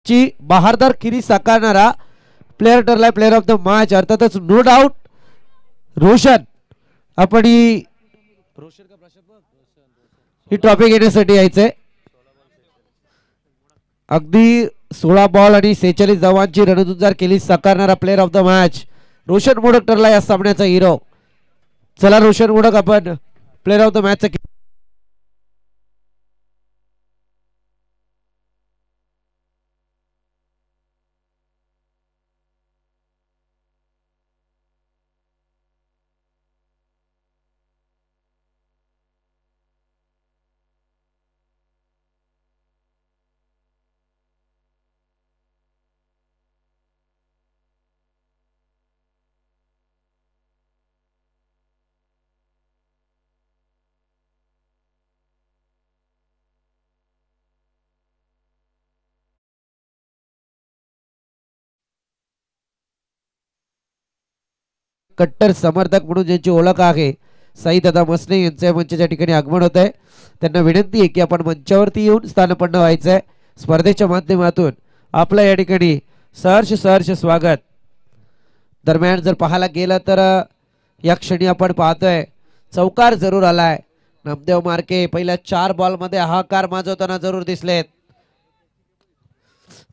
ची बहारदार किरी साकारणारा प्लेयर ठरलाय प्लेयर ऑफ द मॅच. अर्थातच नो डाऊट रोशन. आपण ही ट्रॉफी घेण्यासाठी यायचंय. अगदी 16 बॉल आणि 46 धावांची रणधुंजार केली साकारणारा player of the match Roshan Modak ठरला या सामन्याचा हिरो. चला रोशन मोडक आपण प्लेयर ऑफ द मॅच कट्टर समर्थक म्हणून ज्यांची ओळख आहे साईदादा मसने यांच्या मंचाच्या ठिकाणी आगमन होत आहे. त्यांना विनंती आहे की आपण मंचावरती येऊन स्थानपन्न व्हायचंय. स्पर्धेच्या माध्यमातून आपलं या ठिकाणी सहर्ष स्वागत. दरम्यान जर पाहायला गेलं तर या क्षणी आपण पाहतोय चौकार जरूर आलाय. नामदेव मार्के पहिल्या 4 बॉल मध्ये हाहाकार माजवताना जरूर दिसलेत.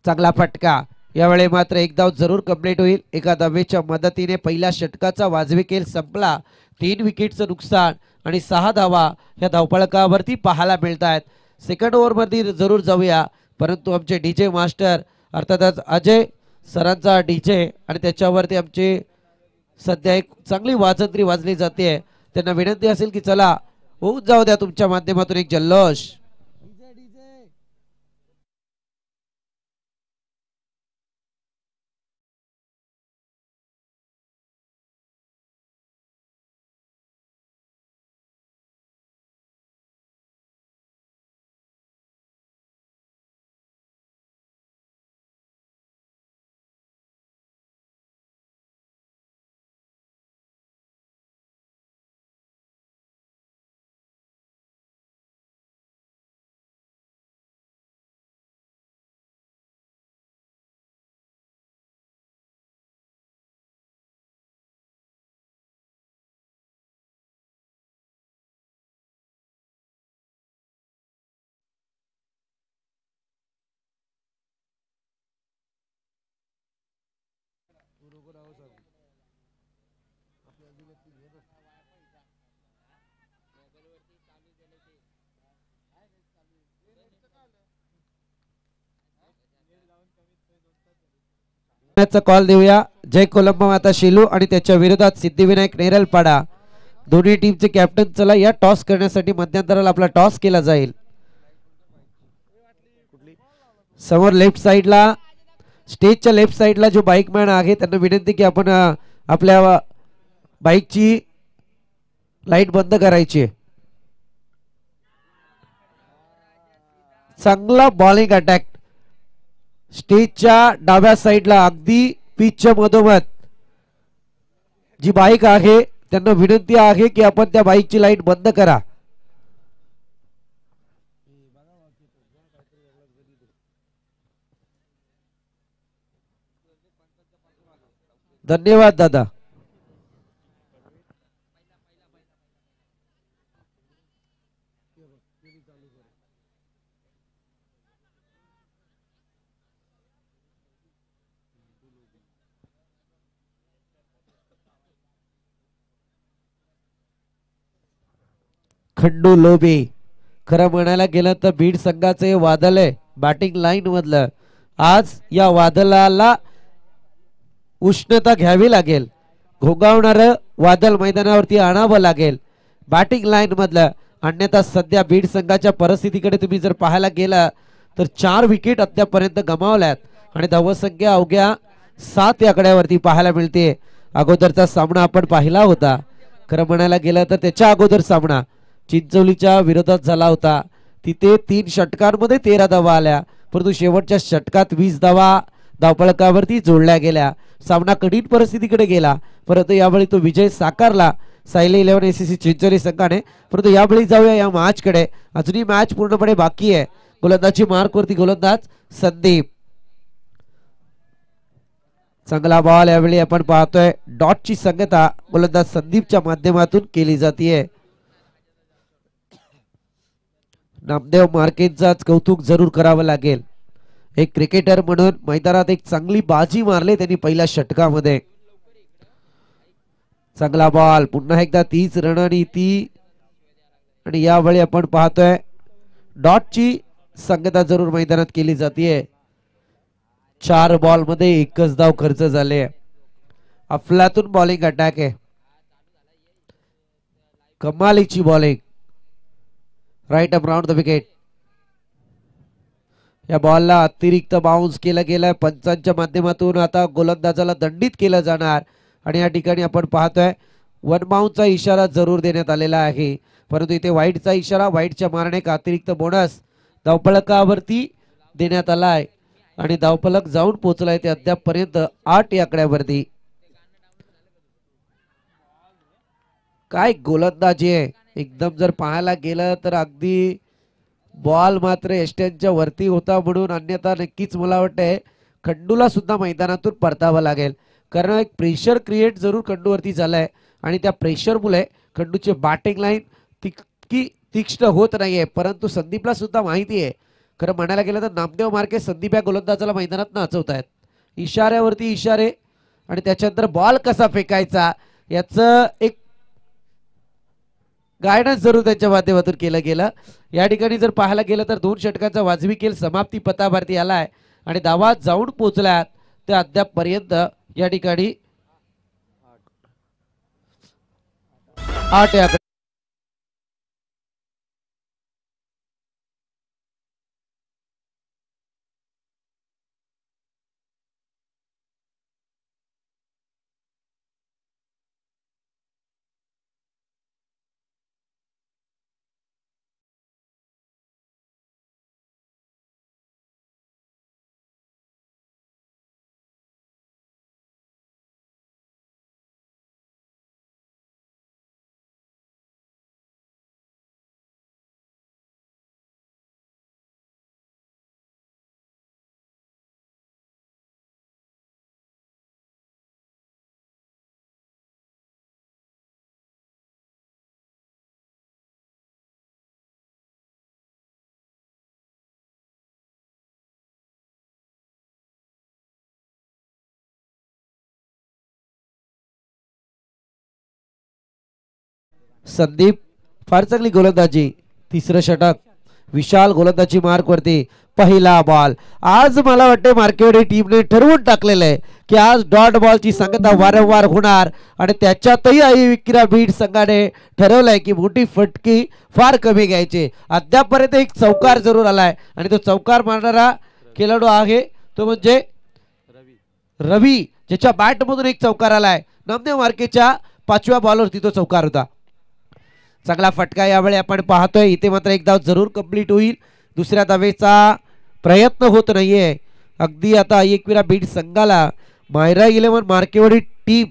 चांगला फटका. यावेळी मात्र एक धाव जरूर कंप्लीट होईल. एका धावेच्या मदतीने पहिल्या षटकाचा वाजवी खेळ संपला. 3 विकेटचं नुकसान आणि 6 धावा या धावफलकावरती पाहायला मिळत आहेत. सेकंड ओव्हर मध्ये जरूर जाऊया, परंतु आमचे डीजे मास्टर अर्थातच अजय सरांचा डीजे आणि त्याच्यावरती आमचे सध्या एक चांगली वाजंत्री वाजली जाते. त्यांना विनंती असेल की चला होऊन जाऊ द्या तुमच्या माध्यमातून एक जल्लोष. कॉल देऊया. जय कोलंबा माता शेलू आणि त्याच्या विरोधात सिद्धिविनायक नेरलपाडा दोन्ही टीमचे कॅप्टन. चला या टॉस करण्यासाठी मध्यंतराला आपला टॉस केला जाईल. समोर लेफ्ट साइडला स्टेजच्या लेफ्ट साइडला जो बाईकमॅन आहे त्यांना विनंती की आपण आपल्या बाईकची लाईट बंद करायची. चांगला बॉलिंग अटॅक स्टेजच्या डाव्या साइडला अगदी पिचच्या मधोमध जी बाईक आहे त्यांना विनंती आहे की आपण त्या बाईकची लाईट बंद करा. धन्यवाद दादा. खंडू लोबे खरं म्हणायला गेलं तर बीड संघाचे वादळ आहे बॅटिंग लाईन मधलं. आज या वादळाला उष्णता घ्यावी लागेल. घोगावणार वादळ मैदानावरती आणावं लागेल बॅटिंग लाईन मधलं. अन्यथा सध्या बीड संघाच्या परिस्थितीकडे तुम्ही जर पाहायला गेला तर 4 विकेट अद्यापर्यंत गमावल्यात आणि धावसंख्या अवघ्या 7 या आकड्यावरती पाहायला मिळते. अगोदरचा सामना आपण पाहिला होता. खरं म्हणायला गेलं तर त्याच्या अगोदर सामना चिंचोलीच्या विरोधात झाला होता. तिथे 3 षटकांमध्ये 13 धावा आल्या, परंतु शेवटच्या षटकात 20 धावा धावफलकावरती जोडल्या गेल्या. सामना कठीण परिस्थितीकडे गेला, परंतु यावेळी तो विजय साकारला सायले 11 एसीसी चिंचोली संघाने. परंतु यावेळी जाऊया या मॅच कडे. अजूनही मॅच पूर्णपणे बाकी आहे. गोलंदाजी मार्क वरती गोलंदाज संदीप. चांगला बॉल यावेळी आपण पाहतोय डॉटची संगता गोलंदाज संदीपच्या माध्यमातून केली जाते. नामदेव मार्केंचाच कौतुक जरूर करावं लागेल. एक क्रिकेटर म्हणून मैदानात एक चांगली बाजी मारली त्यांनी पहिल्या षटकामध्ये. चांगला बॉल पुन्हा एकदा 30 रणनीती आणि यावेळी आपण पाहतोय डॉटची संगता जरूर मैदानात केली जाते. 4 बॉल मध्ये एकच धाव खर्च झाले. अफलातून बॉलिंग अटॅक आहे. कमालीची bowling. Right up round the wicket. या बॉलला अतिरिक्त बाउन्स केला गेलाय पंचांच्या माध्यमातून. आता गोलंदाजाला दंडित केलं जाणार आणि या ठिकाणी आपण पाहतोय वन बाउन्सचा इशारा जरूर देण्यात आलेला आहे, परंतु इथे वाईटचा इशारा, वाईटच्या मारणे का अतिरिक्त बोनस धावफलकावरती देण्यात आलाय आणि धावफलक जाऊन पोहोचलाय ते अद्याप पर्यंत 8 या आकड्यावरती. काय गोलंदाजी आहे एकदम. जर पाहायला गेलं तर अगदी बॉल मात्र यष्ट्यांच्या वरती होता म्हणून, अन्यथा नक्कीच मला वाटतंय खंडूला सुद्धा मैदानातून परतावं लागेल, कारण एक प्रेशर क्रिएट जरूर खंडूवरती झालाय आणि त्या प्रेशरमुळे खंडूची बॅटिंग लाईन तितकी तीक्ष्ण होत नाहीये. परंतु संदीपला सुद्धा माहिती आहे, खरं म्हणायला गेलं तर नामदेव मार्के संदीप या गोलंदाजाला मैदानात नाचवतायत. इशाऱ्यावरती इशारे आणि त्याच्यानंतर बॉल कसा फेकायचा याचं एक गायडन्स जरूर त्यांच्या माध्यमातून केलं गेलं. या ठिकाणी जर पाहायला गेलं तर 2 षटकांचा वाजवी खेळ समाप्ती पथावरती आलाय आणि धावा जाऊन पोहोचल्यात ते अद्याप पर्यंत या ठिकाणी 8 या संदीप फार चांगली गोलंदाजी. 3रं षटक. विशाल गोलंदाजी मार्क वरती. पहिला बॉल. आज मला वाटते मार्केवाडी टीमने ठरवून टाकलेलं आहे की आज डॉट बॉलची संगता वारंवार होणार आणि त्याच्यातही अहिविक्रा बीड संघाने ठरवलंय की मोठी फटकी फार कमी घ्यायची. अद्यापपर्यंत एक चौकार जरूर आलाय आणि तो चौकार मारणारा खेळाडू आहे तो म्हणजे रवी, ज्याच्या बॅट मधून एक चौकार आलाय. नामदेव मार्केच्या 5व्या बॉलवरती तो चौकार होता. चांगला फटका यावेळी आपण पाहतोय. इथे मात्र एक धाव जरूर कंप्लीट होईल. दुसऱ्या धावेचा प्रयत्न होत नाहीये. अगदी आता एकविरा बीड संघाला मायरा 11 मार्केवाडी टीम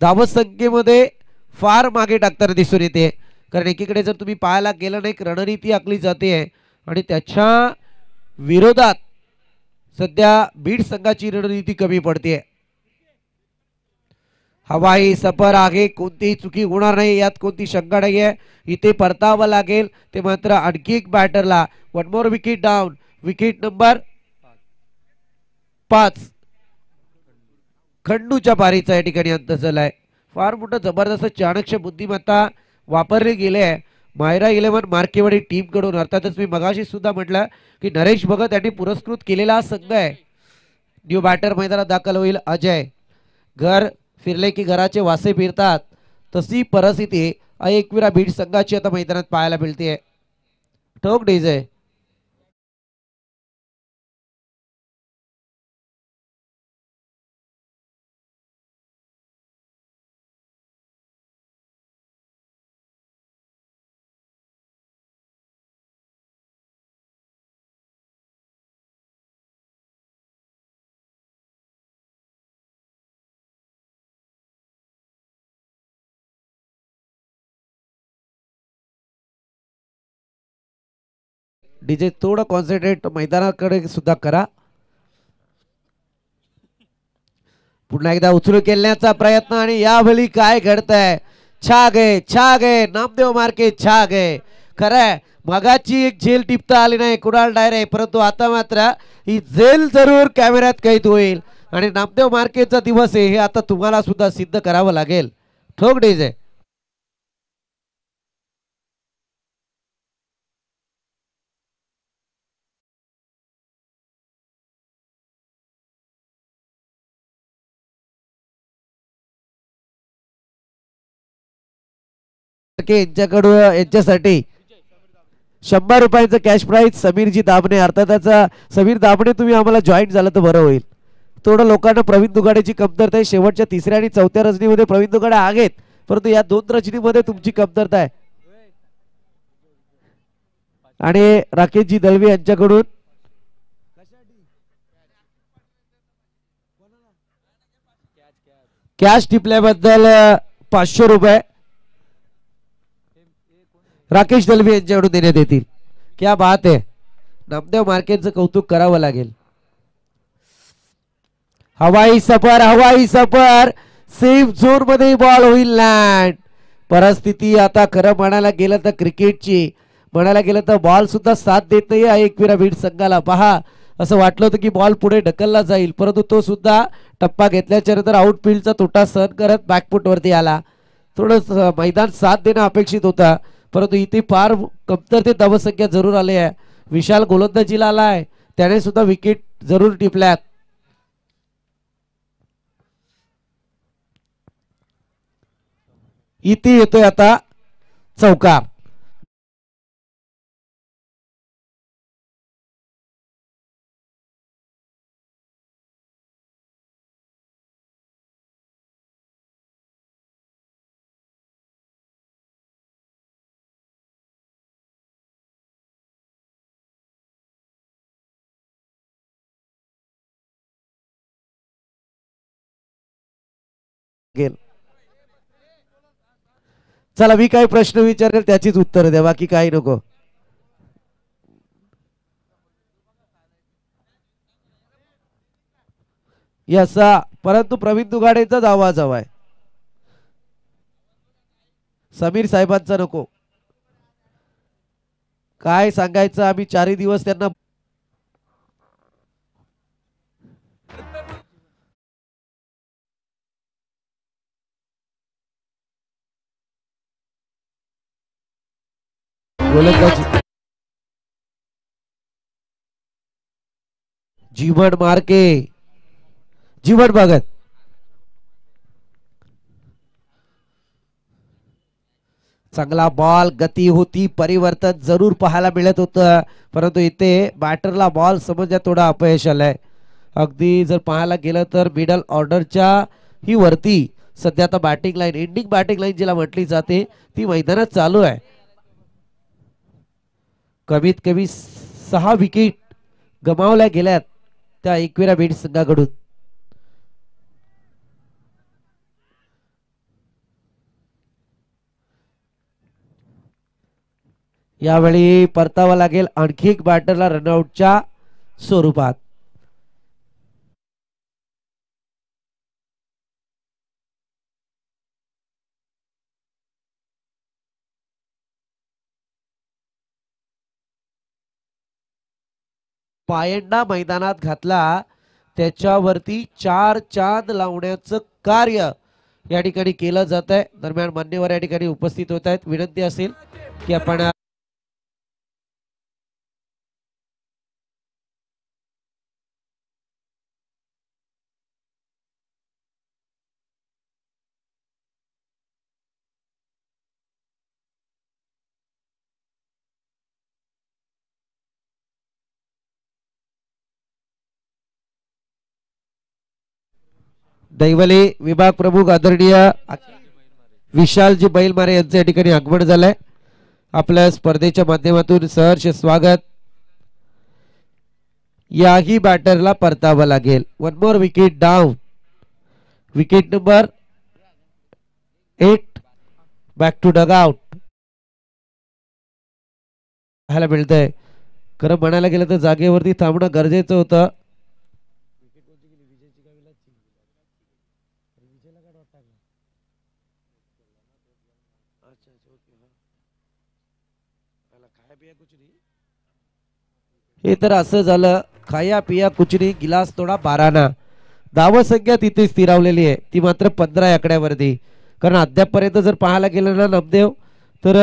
धावसंख्येमध्ये फार मागे टाकताना दिसून येते, कारण एकीकडे जर तुम्ही पाहायला गेलं नाही रणनीती आखली जाते आणि त्याच्या विरोधात सध्या बीड संघाची रणनीती कमी पडते. हवाई सफर आहे, कोणतीही चुकी होणार नाही यात कोणती शंका नाही आहे. इथे परतावं लागेल ते मात्र आणखी एक बॅटरला. 1 more wicket down. Wicket number 5 खंडूच्या पारीचा या ठिकाणी अंत झालाय. फार मोठं जबरदस्त चाणक्य बुद्धिमत्ता वापरली गेली आहे मायरा 11 मार्केवाडी टीम कडून. अर्थातच मी मगाशी सुद्धा म्हटलं की नरेश भगत यांनी पुरस्कृत केलेला संघ आहे. न्यू बॅटर मैदानात दाखल होईल अजय. घर फिरले की घराचे वासे फिरतात, तशी परिस्थिती एकविरा बीड संघाची आता मैदानात पाहायला मिळते. ठोक डीजे. डीजे थोडं कॉन्सन्ट्रेट मैदानाकडे सुद्धा करा. पुन्हा एकदा उचलू केल्याचा प्रयत्न आणि यावेळी काय घडतंय. छा गे नामदेव मार्के छा गे. खरंय मगाची एक झेल टिपता आली नाही कुणाल डायरे, परंतु आता मात्र ही झेल जरूर कॅमेऱ्यात कैद होईल आणि नामदेव मार्केचा दिवस आहे हे आता तुम्हाला सुद्धा सिद्ध करावं लागेल. ठोक डीजे. यांच्याकडून यांच्यासाठी 100 रुपयाचं कॅश प्राइज समीरजी दाबणे, अर्थातच समीर दाबणे तुम्ही आम्हाला जॉईन झालं तर बरं होईल. थोडं लोकांना प्रवीण दुगाड्याची कमतरता आहे. शेवटच्या 3ऱ्या आणि 4थ्या रजनीमध्ये प्रवीण दुगाडे आहेत, परंतु या 2 रजनीमध्ये तुमची कमतरता आहे. आणि राकेशजी दळवी यांच्याकडून कॅश टिपल्याबद्दल 500 रुपये राकेश दलवी यांच्याकडून देण्यात येतील. क्या बात आहे. नामदेव मार्केटचं कौतुक करावं लागेल. हवाई सफर सेफ झोन मध्ये बॉल होईल लँड. परिस्थिती आता खरं म्हणायला गेलं तर क्रिकेटची म्हणायला गेलं तर बॉल सुद्धा साथ देत नाही एकविरा बीड संघाला. पहा असं वाटलं होतं की बॉल पुढे ढकलला जाईल, परंतु तो सुद्धा टप्पा घेतल्याच्या नंतर आउटफील्डचा तोटा सहन करत बॅकफुट वरती आला. थोडं मैदान साथ देणं अपेक्षित होता, परंतु इथे फार कमतरते धावसंख्या जरूर आले आहे. विशाल गोलंदाजीला आलाय, त्याने सुद्धा विकेट जरूर टिपल्यात. इथे येतोय आता चौकार. चला मी काही प्रश्न विचारेल त्याचीच उत्तर द्या, बाकी काही नको. यसा परंतु प्रवीण दुगाडेचाच आवाज हवाय, समीर साहेबांचा नको. काय सांगायचं, आम्ही 4 दिवस त्यांना गोलंदाजी जीवन मार्के जीवन भगत चांगला बॉल, गती होती, परिवर्तन जरूर पाहायला मिळत होतं, परंतु इथे बॅटरला बॉल समजण्यात थोडा अपयश आलंय. अगदी जर पाहायला गेलं तर मिडल ऑर्डरच्या ही वरती सध्या आता batting line, ending batting line जिला म्हटली जाते ती मैदानात चालू आहे. कमीत कमी 6 विकेट गमावल्या गेल्यात त्या एकविरा बीड संघाकडून. यावेळी परतावा लागेल आणखी एक बॅटरला रनआउटच्या स्वरूपात. पायंडा मैदानात घातला, त्याच्यावरती 4 चांद लावण्याचं कार्य या ठिकाणी केलं जात आहे. दरम्यान मान्यवर या ठिकाणी उपस्थित होत आहेत. विनंती असेल की आपण दैवले विभाग प्रमुख आदरणीय विशालजी बैलमारे यांचे या ठिकाणी आगमन झालंय. आपल्या स्पर्धेच्या माध्यमातून सहर्ष स्वागत. याही बॅटरला परतावा लागेल. 1 more wicket down. Wicket number 8 back to dugout पाहायला मिळतंय. खरं म्हणायला गेलं तर जागेवरती थांबणं गरजेचं होतं. हे तर असं झालं, खाया पिया कुछ नहीं, गिलास थोडा बाराना. धावसंख्या तिथे स्थिरावलेली आहे, ती मात्र 15 आकड्यावरती. कारण अद्यापपर्यंत जर पाहायला गेलं ना नामदेव, तर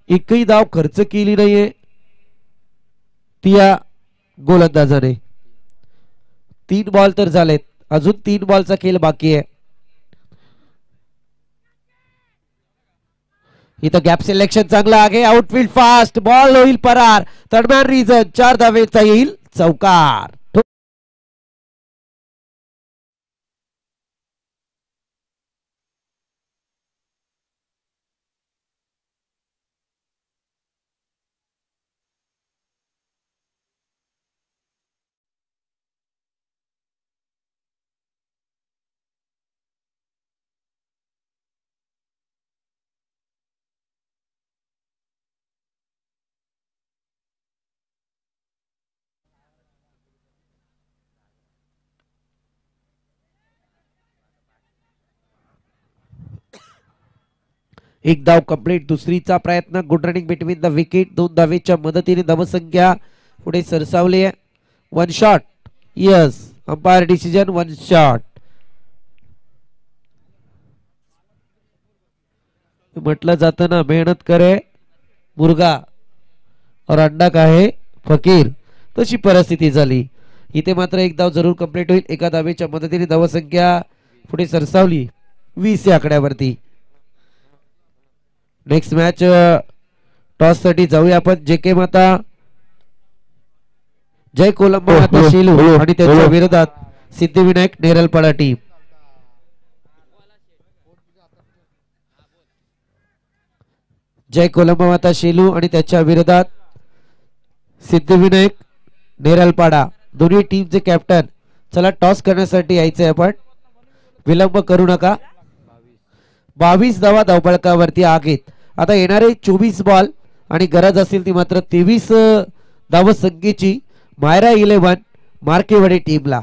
एकही धाव खर्च केली नाहीये ती या गोलंदाजाने. 3 बॉल तर झालेत, अजून 3 बॉलचा खेळ बाकी आहे. इथं गॅप सिलेक्शन चांगलं आहे, आउटफील्ड फास्ट, बॉल होईल परार. दरम्यान रिझन 4 धावेचा येईल चौकार. एक धाव कंप्लीट, दुसरीचा प्रयत्न. Good running between the wicket. 2 धावेच्या मदतीने धावसंख्या पुढे सरसावली आहे. 1 shot, yes, umpire decision 1 shot. म्हटलं जातं ना, मेहनत करे मुर्गा और अंडा का है फकीर, तशी परिस्थिती झाली इथे. मात्र एक धाव जरूर कंप्लीट होईल. एका धावेच्या मदतीने धावसंख्या पुढे सरसावली 20 या आकड्यावरती. नेक्स्ट मॅच टॉस साठी जाऊया आपण. जेके माता जय कोलंबा माता शेलू आणि त्याच्या विरोधात सिद्धिविनायक नेरलपाडा टीम. जय कोलंबा माता शेलू आणि त्याच्या विरोधात सिद्धिविनायक नेरलपाडा, दोन्ही टीमचे कॅप्टन. चला टॉस करण्यासाठी यायचंय आपण, विलंब करू नका. 22 धावा धावफलकावरती आहेत. आता येणारे 24 बॉल आणि गरज असेल ती मात्र 23 धावसंख्येची मायरा 11 मार्केवाडी टीमला.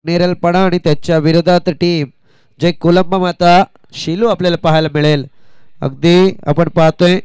नेरलपाडा आणि त्याच्या विरोधात टीम जय कोलंबा माता शेलू आपल्याला पाहायला मिळेल. अगदी आपण पाहतोय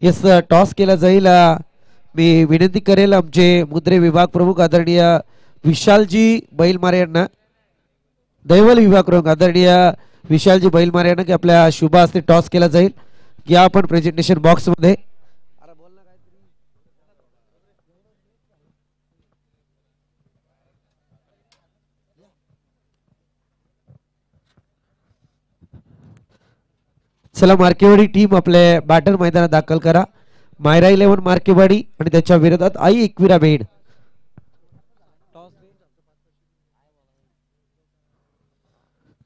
यस टॉस केला जाईल. मी विनंती करेल आमचे मुद्रे विभाग प्रमुख आदरणीय विशालजी बैलमारे यांना, दैवल विभाग प्रमुख आदरणीय विशालजी बैलमारे यांना की आपल्या शुभ हस्ते टॉस केला जाईल. या आपण प्रेझेंटेशन बॉक्स मध्ये. चला मार्केवाडी टीम आपल्या बॅटर मैदानात दाखल करा. मायरा 11 मार्केवाडी आणि त्याच्या विरोधात आई एकविरा बेड.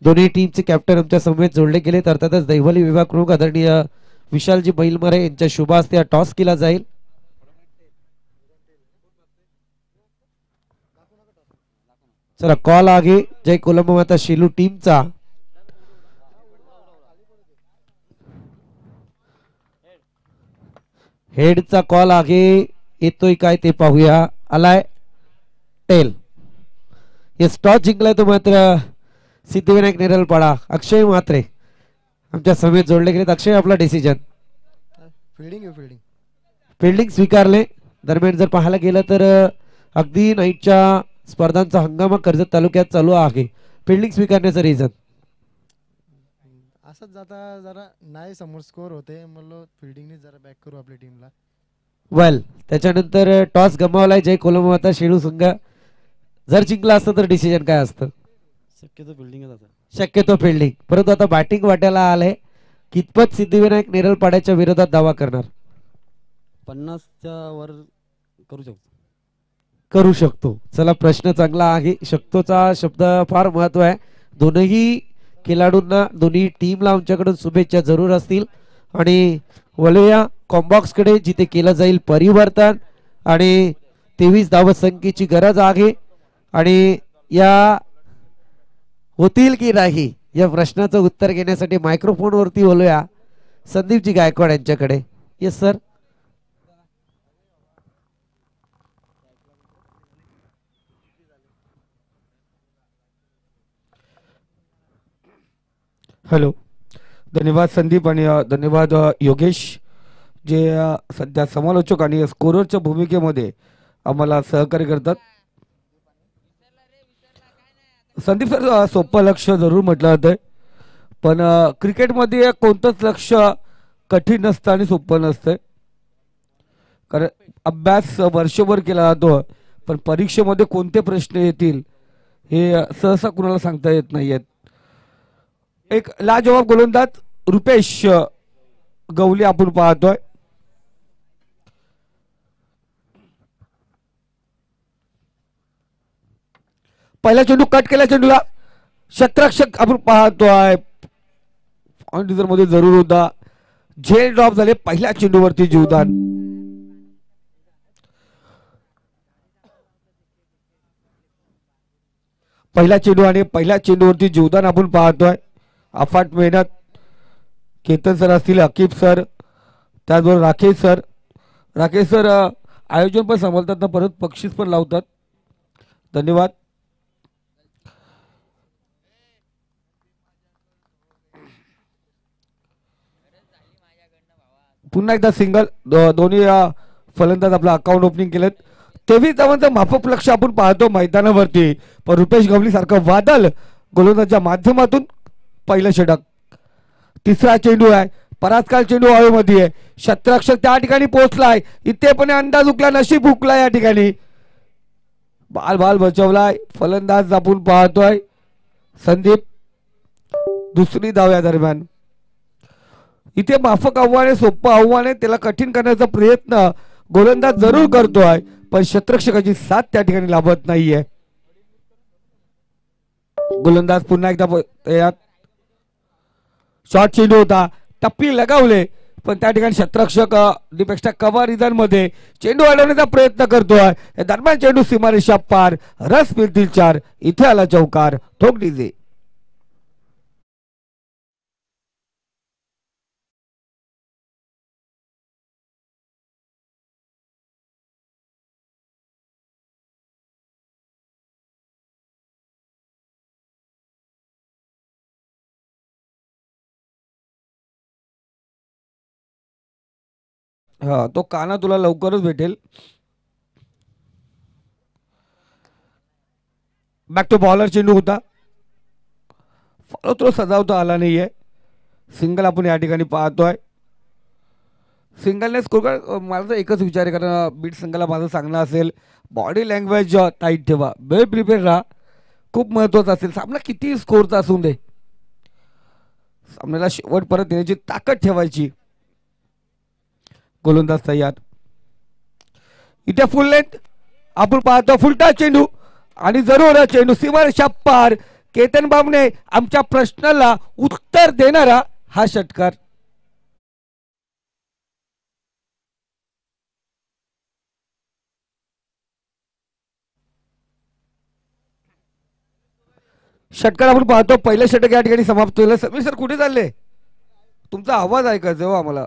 दोन्ही टीमचे कॅप्टन आमच्या समवेत जोडले गेले. अर्थातच दैवली विभाग प्रमुख आदरणीय विशालजी बैलमारे यांच्या शुभ हस्ते टॉस केला जाईल. चला कॉल आहे जय कोलंबा माता शेलू टीमचा. हेडचा कॉल आहे, येतोय काय ते पाहूया. आलाय टेल. येस टॉस जिंकलाय तो मात्र सिद्धिविनायक नेरलपाडा. अक्षय म्हात्रे आमच्या समेत जोडले गेलेत. अक्षय आपला डिसिजन. फिल्डिंग स्वीकारले. दरम्यान जर पाहायला गेलं तर अगदी नाईटच्या स्पर्धांचा हंगामा कर्जत तालुक्यात चालू आहे. फिल्डिंग स्वीकारण्याचं रिझन असंच जाता जरा नाही समोर स्कोर होते म्हणलं फिल्डिंगने जरा बॅक करू आपल्या टीमला. वेल त्याच्यानंतर टॉस गमावलाय जय कोलममाता शेळू संघ. जर जिंकला असतं तर डिसिजन काय असतं? शक्यतो फिल्डिंग. परंतु आता बॅटिंग वाट्याला आले. कितपत सिद्धिविनायक नेरलपाड्याच्या विरोधात दावा करणार? 50च्या वर करू शकतो. चला प्रश्न चांगला आहे. शकतोचा शब्द फार महत्व आहे. दोनही खेळाडूंना दोन्ही टीमला आमच्याकडून शुभेच्छा जरूर असतील. आणि वळूया कॉम्बॉक्स कडे जिथे केलं जाईल परिवर्तन आणि 23 धावत संख्येची गरज आहे. आणि या होतील की नाही या प्रश्नाचं उत्तर घेण्यासाठी मायक्रोफोन वरती बोलूया संदीपजी गायकवाड यांच्याकडे. Yes sir. हॅलो. धन्यवाद संदीप आणि धन्यवाद योगेश जे सध्या समालोचक आणि स्कोररच्या भूमिकेमध्ये आम्हाला सहकार्य करतात. संदीप सर सोपं लक्ष जरूर म्हटलं जातं पण क्रिकेटमध्ये कोणतंच लक्ष कठीण नसतं आणि सोपं नसतं. कारण अभ्यास वर्षभर केला जातो पण परीक्षेमध्ये कोणते प्रश्न येतील हे सहसा कुणाला सांगता येत नाहीयेत. एक लाजवाब गोलंदाज रुपेश गवली आपण पाहतोय. पहिला चेंडू कट केला. चेंडूला शतरक्षक आपण पाहतोय. पॉइंट मध्ये जरूर होता. झेल ड्रॉप झाले. पहिल्या चेंडूवरती जीवदान. पहिला चेंडू आणि पहिल्या चेंडूवरती जीवदान आपण पाहतोय. अफाट मेहनत. केतन सर असतील, अकीब सर, त्याचबरोबर राकेश सर आयोजन पण सांभाळतात ना, परत बक्षीस पण लावतात. धन्यवाद. पुन्हा एकदा सिंगल. दोन्ही फलंदाज आपला अकाउंट ओपनिंग केलेत. 23 धावांचं माफक लक्ष आपण पाहतो मैदानावरती. पण रुपेश गवली सारखं वादळ गोलंदाजाच्या माध्यमातून पहिलं षटक. तिसरा चेंडू आहे. परासकाल चेंडू हवेमध्ये आहे. शतरक्षक त्या ठिकाणी पोहोचलाय. इथे पण अंदाज हुकला, नशीब हुकला या ठिकाणी. बाल बचावलाय. फलंदाज आपण पाहतोय संदीप. दुसरी धाव या दरम्यान. इथे माफक आव्हान आहे, सोपं आव्हान आहे. त्याला कठीण करण्याचा प्रयत्न गोलंदाज जरूर करतोय पण शतरक्षकाची साथ त्या ठिकाणी लाभत नाहीये. गोलंदाज पुन्हा एकदा तयार. शॉर्ट चेंडू होता. टप्पी लगावले पण त्या ठिकाणी शतरक्षक दीपेक्षा कव्हर रिझन मध्ये चेंडू अडवण्याचा प्रयत्न करतोय. दरम्यान चेंडू सीमारेषा पार. रस मिळतील 4. इथे आला चौकार. ठोक डीजे. हा तो काना तुला लवकरच भेटेल. बॅक टू बॉलर चेंडू होता. फॉलो थ्रो सजावता आला नाहीये. सिंगल आपण या ठिकाणी पाहतोय. सिंगलने स्कोर. मला तर एकच विचार आहे कारण बीट संघाला माझं सांगणं असेल बॉडी लँग्वेज टाईट ठेवा. वेल प्रिपेअर राहा. खूप महत्वाचं असेल. सामना किती स्कोरचा असून दे सामन्याला शेवट परत येण्याची ताकद ठेवायची. गोलंदाज तयार. इथे फुल लेंथ आपण पाहतो. फुलटा चेंडू आणि जरूर चेंडू सीमारेषा पार. केतन बाबने आमच्या प्रश्नाला उत्तर देणारा हा षटकार. षटकार आपण पाहतो. पहिलं षटक या ठिकाणी समाप्त झालं. समीर सर कुठे चालले? तुमचा आवाज ऐकायचा हो आम्हाला.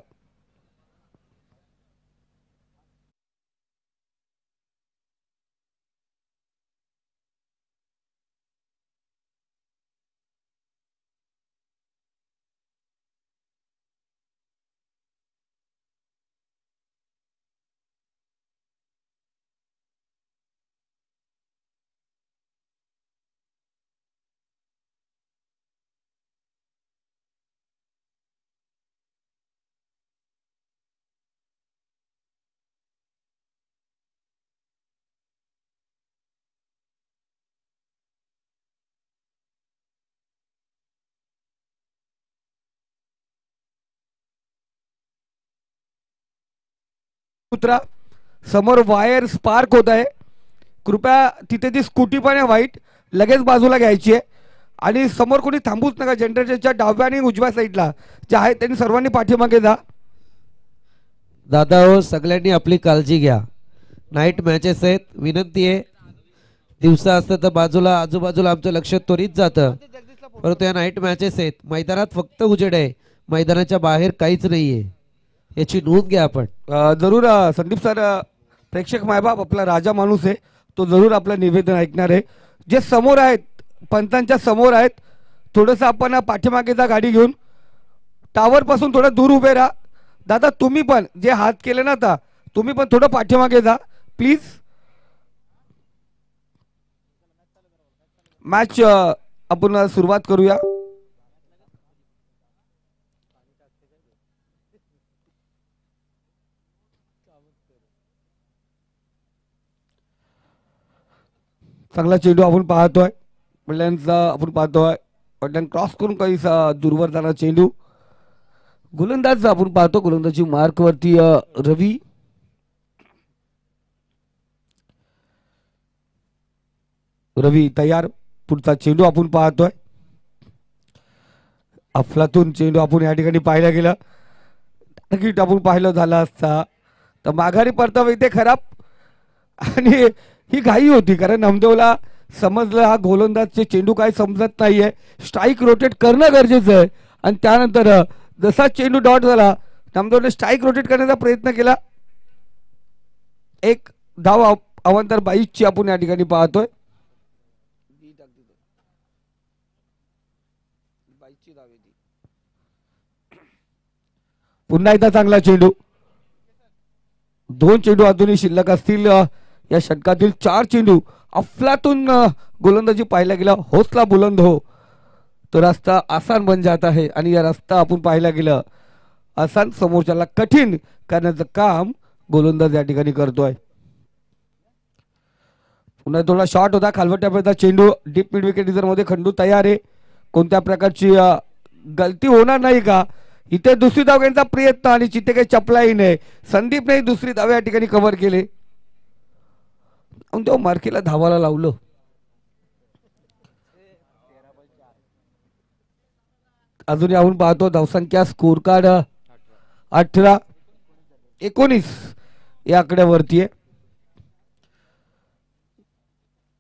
उतरा, समोर वायर स्पार्क होत आहे, कृपया तिथे ती स्कूटी पण आहे व्हाईट, लगेच बाजूला घ्यायची आहे आणि समोर कोणी थांबूच नका. जनरेटरच्या डाव्या आणि उजव्या साईडला जे आहे त्यांनी सर्वांनी पाठीमागे जा. दादा हो, सगळ्यांनी आपली काळजी घ्या. नाईट मॅचेस आहेत, विनंती आहे. दिवसा असतं तर बाजूला आजूबाजूला आमचं लक्ष त्वरित जातं, परंतु या नाईट मॅचेस आहेत. मैदानात फक्त उजेड आहे, मैदानाच्या बाहेर काहीच नाहीये, याची नोंद घ्या आपण. जरूर संदीप सर, प्रेक्षक मायबाप आपला राजा माणूस आहे, तो जरूर आपलं निवेदन ऐकणार आहे. जे समोर आहेत, पंतांच्या समोर आहेत, थोडंसं आपण पाठीमागे जा गाडी घेऊन, टावर पासून थोडं दूर उभे राहा. दादा तुम्ही पण जे हात केले ना आता, तुम्ही पण थोडं पाठीमागे जा प्लीज. मॅच आपण सुरुवात करूया. चांगला चेंडू आपण पाहतोय, वडिलांचा आपण पाहतोय, वडिलांना क्रॉस करून काही दूरवर जाणार चेंडू. गोलंदाज आपण पाहतो, गोलंदाजी मार्क वरती रवी. रवी तयार, पुढचा चेंडू आपण पाहतोय. अफलातून चेंडू आपण या ठिकाणी पाहायला गेलं, टार्गेट आपण पाहिलं झालं असता तर माघारी परतावा इथे खराब. आणि ही घाई होती, कारण नामदेवला समजलं हा गोलंदाजचे चेंडू काही समजत नाहीये, स्ट्राईक रोटेट करणं गरजेचं आहे. आणि त्यानंतर जसा चेंडू डॉट झाला, नामदेवने स्ट्राईक रोटेट करण्याचा प्रयत्न केला. एक धाव अवांतर 22ची आपण या ठिकाणी पाहतोय. पुन्हा एकदा चांगला चेंडू. दोन चेंडू अजूनही शिल्लक असतील या षटकातील. 4 चेंडू अफलातून गोलंदाजी पाहायला गेला. हौसला बुलंद हो तो रास्ता आसान बन जाता है, आणि या रस्ता आपण पाहायला गेलं आसान समोरच्याला कठीण करण्याचं काम गोलंदाज या ठिकाणी करतोय. पुन्हा थोडा शॉट होता, खालवट्यापर्यंत चेंडू डीप मिड विकेट रिझर्व मध्ये. खंडू तयार आहे, कोणत्या प्रकारची गलती होणार नाही का. इथे दुसरी धाव घेण्याचा प्रयत्न आणि चित्ते काही चपलाही नाही. संदीपने दुसरी धाव या ठिकाणी कव्हर केले, तो मार्केला धावाला लावलं. अजूनही आपण पाहतो धावसंख्या स्कोर कार्ड 18-19 या आकड्यावरती आहे.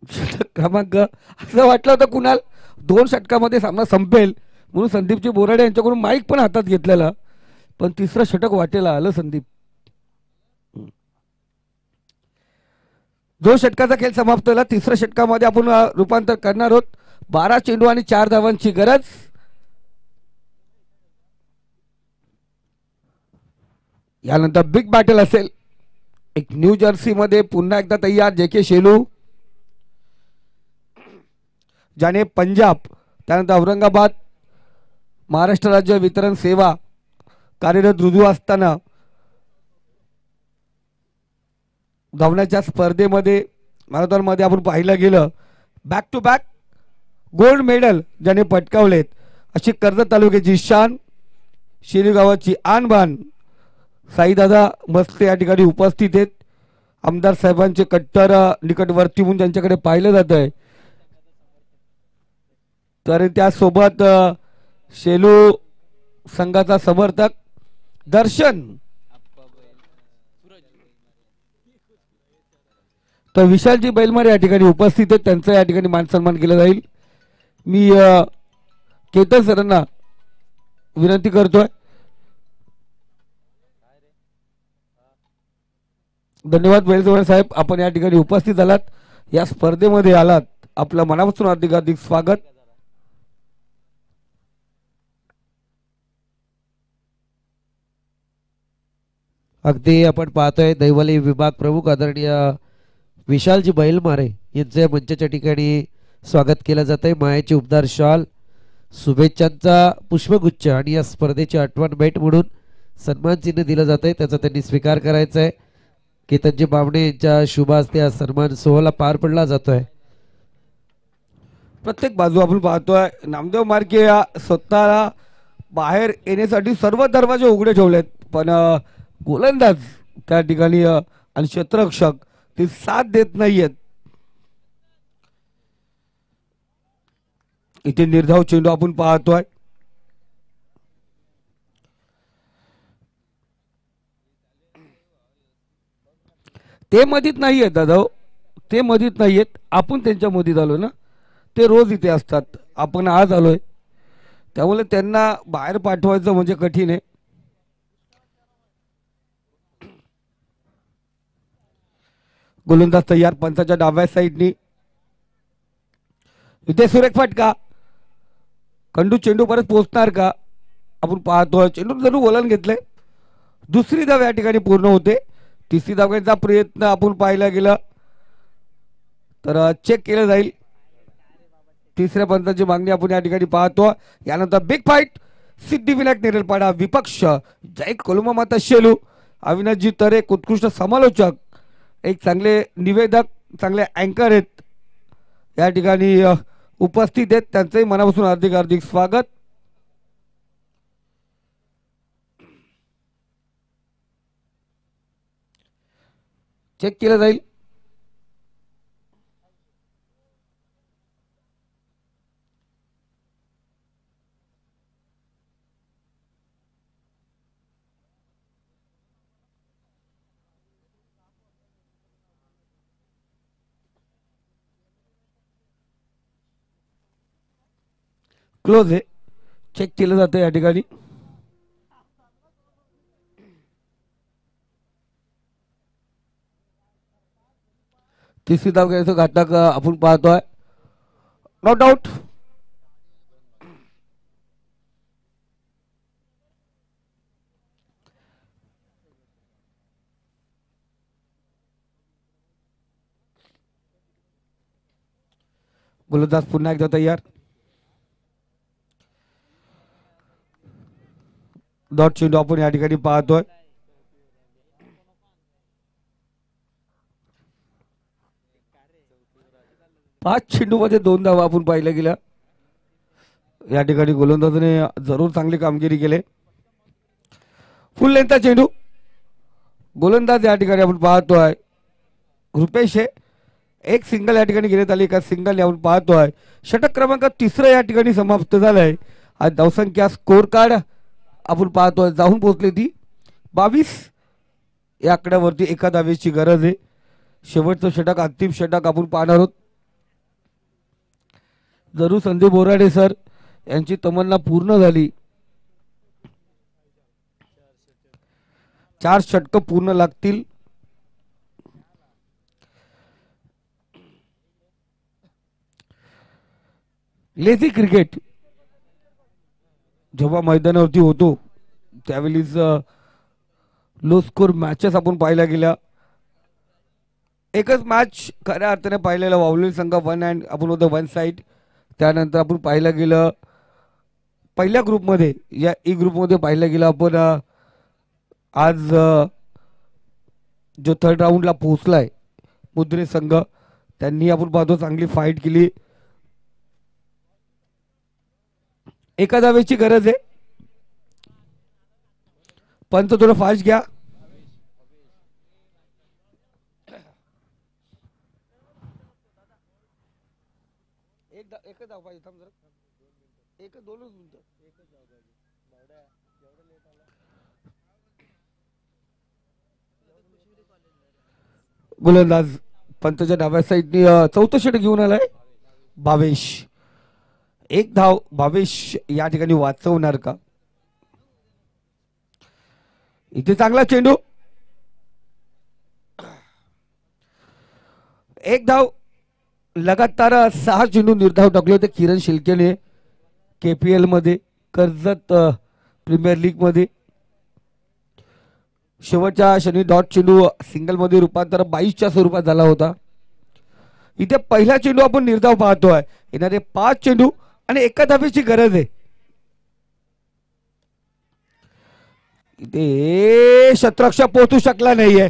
षटक क्रमांक, असं वाटलं होतं कुणाल 2 षटकामध्ये सामना संपेल म्हणून संदीपजी बोराडे यांच्याकडून माईक पण हातात घेतलेला, पण तिसरं षटक वाटेला आलं संदीप. 2 षटकाचा खेळ समाप्त झाला. तिसऱ्या षटकामध्ये आपण रूपांतर करणार आहोत. 12 चेंडू आणि 4 धावांची गरज. यानंतर बिग बॅटल असेल. एक न्यू जर्सी मध्ये पुन्हा एकदा तयार जे.के. शेलू, ज्याने पंजाब, त्यानंतर औरंगाबाद, महाराष्ट्र राज्य वितरण सेवा कार्यरत रुजू असताना धावण्याच्या स्पर्धेमध्ये मॅरेथॉनमध्ये आपण पाहिलं गेलं back to back gold medal ज्याने पटकावलेत, अशी कर्जत तालुक्याची शान, शेलू गावाची आणबान साईदादा मस्ते या ठिकाणी उपस्थित आहेत. आमदार साहेबांचे कट्टर निकटवर्ती म्हणून त्यांच्याकडे पाहिलं जात आहे. तर त्यासोबत शेलू संघाचा समर्थक दर्शन, तर विशालजी बैलमारे या ठिकाणी उपस्थित आहेत, त्यांचा या ठिकाणी मान सन्मान केला जाईल. मी केतन सरांना विनंती करतोय. धन्यवाद बैलजोडे साहेब, आपण या ठिकाणी उपस्थित झालात, या स्पर्धेमध्ये आलात, आपलं मनापासून हार्दिक हार्दिक स्वागत. अगदी आपण पाहतोय दैवली विभाग प्रमुख आदरणीय विशालजी बैलमारे यांचे मंचाच्या ठिकाणी स्वागत केलं जात आहे. मायाची उपदार शॉल, शुभेच्छांचा पुष्पगुच्छ आणि या स्पर्धेची आठवण भेट म्हणून सन्मान चिन्ह दिलं जात आहे, त्याचा त्यांनी स्वीकार करायचा आहे. केतनजी बावणे यांच्या शुभ हस्ते हा सन्मान सोहळा पार पडला जातोय. प्रत्येक बाजू आपण पाहतोय नामदेव मार्के या स्वतःला बाहेर येण्यासाठी सर्व दरवाजे उघडे ठेवलेत, पण गोलंदाज त्या ठिकाणी आणि क्षेत्ररक्षक ते साथ देत नाहीयेत. इथे निर्धाव चेंडू आपण पाहतोय. ते मधीत नाहीयेत दादा, ते मधीत नाहीयेत, आपण त्यांच्या मधीत आलो ना. ते रोज इथे असतात, आपण आज आलोय, त्यामुळे त्यांना बाहेर पाठवायचं म्हणजे कठीण आहे. गोलंदाज तयार पंचाच्या डाव्या साईडनी. इथे सुरेख फटका. खंडू चेंडू परत पोहोचणार का आपण पाहतोय. चेंडू जणू वलन घेतलंय. दुसरी धाव या ठिकाणी पूर्ण होते. तिसरी धाव घेण्याचा प्रयत्न आपण पाहायला गेला तर चेक केलं जाईल. तिसऱ्या पंचाची मागणी आपण या ठिकाणी पाहतो. यानंतर बिग फाईट सिद्धिविनायक नेरलपाडा विपक्ष जय कोलमा माता शेलू. अविनाशजी तरे उत्कृष्ट समालोचक, एक चांगले निवेदक, चांगले अँकर आहेत या ठिकाणी उपस्थित आहेत. त्यांचंही मनापासून हार्दिक हार्दिक स्वागत. चेक केलं जाईल. क्लोज आहे, चेक केलं जातं या ठिकाणी. तिसरी धाव घ्यायचं घातक आपण पाहतोय. Not out. गोलंदाज पुन्हा एकदा तयार. डॉट चेंडू आपण या ठिकाणी पाहतोय. पाच चेंडू मध्ये 2 धावा आपण पाहिल्या गेल्या. या ठिकाणी गोलंदाजाने जरूर चांगली कामगिरी केली. फुल लेंथचा चेंडू. गोलंदाज या ठिकाणी आपण पाहतोय रुपेश आहे. एक सिंगल या ठिकाणी घेण्यात आली. एका सिंगल आपण पाहतोय. षटक क्रमांक 3 या ठिकाणी समाप्त झालाय. आज धावसंख्या स्कोर कार्ड आपण पाहतोय जाऊन पोहोचली ती 22. या आकड्यावरती एका धावेची गरज आहे. शेवटचं षटक, अंतिम षटक आपण पाहणार आहोत. जरूर संदीप बोराडे सर यांची तमन्ना पूर्ण झाली. 4 षटक पूर्ण लागतील. लेझी क्रिकेट जेव्हा मैदानावरती होतो त्यावेळीच लो स्कोर मॅचेस आपण पाहायला गेल्या. एकच मॅच खऱ्या अर्थाने पाहिलेला वावलेला संघ वन अँड आपण होतो वन साइड. त्यानंतर आपण पाहायला गेलं पहिल्या ग्रुपमध्ये, या ई ग्रुपमध्ये पाहायला गेलं आपण आज जो थर्ड राऊंडला पोहोचलाय मुद्रे संघ, त्यांनी आपण पाहतो चांगली फाईट केली. एका धावेची गरज आहे. पंच थोडं फास्ट घ्या. एक धाव पाहिजे. थांब जरा. एक दोनच मिनिटं. गोलंदाज पंतच्या डाव्या साईडनी चौथं षटक घेऊन आलाय भावेश. एक धाव भावेश या ठिकाणी वाचवणार का. इथे चांगला चेंडू. एक धाव. लगातार 6 चेंडू निर्धाव टाकले होते किरण शिल्केने KPL मध्ये, कर्जत प्रीमियर लीग मध्ये. शेवटच्या शनी डॉट चेंडू सिंगल मध्ये रूपांतर 22च्या स्वरूपात झाला होता. इथे पहिला चेंडू आपण निर्धाव पाहतोय. येणारे 5 चेंडू आणि एका धावेची गरज आहे. इथे क्षेत्ररक्षक पोहोचू शकला नाहीये.